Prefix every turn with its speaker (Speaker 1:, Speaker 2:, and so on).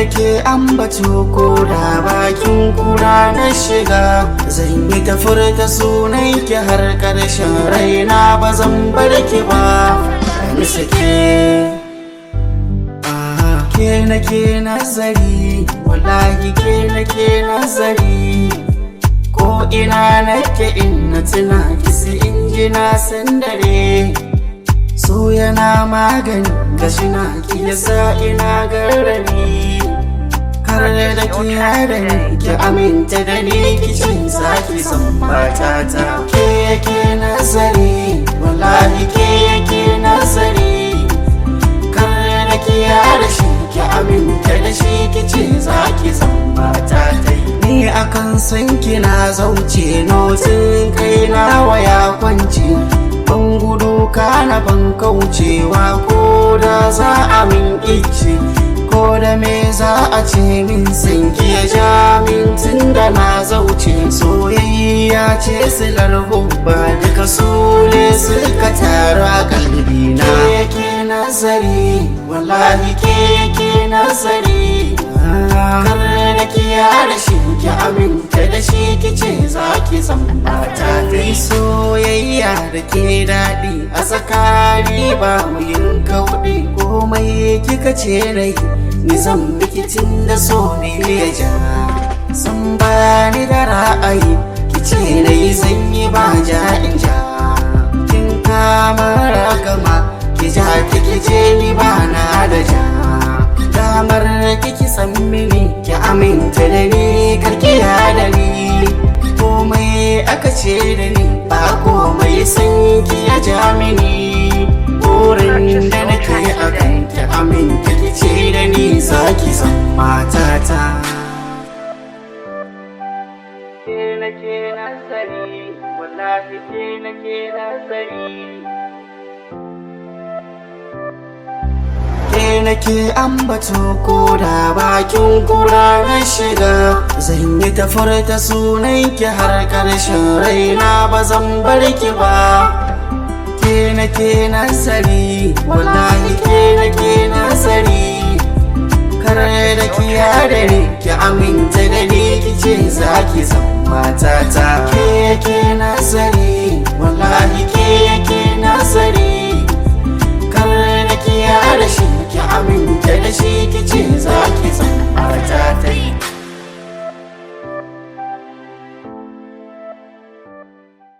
Speaker 1: nake ambato ko da bakin kura na shiga, zan yi ta furta sunan ki har karshen raina, ba zan bar ki ba ni sake. Ke nake nazari, wallahi ke nake nazari, ko ina nake in na tuna ki sai in ji na sandare. So yana magani gashi na ki yasa ina garrani, kar da ki hada ni ki aminta da ni, ki cin zaki san matata. Ke yake nazari, wallahi ke yake nazari, kar da ki hada shi ki aminta da shi, ki cin zaki san matata. Ni akan san kina zauce notin kai na waya kwanci, ban gudu kana ban kaucewa ko da za a min ice, ko da me za a ce min san ki ya ja min tun da na zauce. Soyayya ce silar hubba, duka su ne suka taru a kalbina. Ke yake nazari, wallahi ke yake nazari, kar da ki yada shi ki aminta da shi, ki ce za ki zama ta. Kai soyayya da ke daɗi a tsakani ba mu yin kauɗi, komai kika ce nai ni zan bikitin da so ne ya ja. San ba ni da ra'ayi ki ce nai zan yi ba ja in ja, kin kama ragama ki ja ki ce ni ba na da ja. Damar kiki san mini ki aminta da ni, karki da ni, komai aka ce da ni ba komai san ki ya ja mini. Burin da nake a kan ki aminta ki ce da ni zaki san matata. Ke nake nazari, wallahi ke nake nazari, ke nake ambato ko da bakin kura na shiga, zan yi ta furta sunan ki har karshen raina, ba zan bar ki ba. Ke nake nazari, wallahi ke nake nazari, kar da ki yada ni ki aminta da ni, ki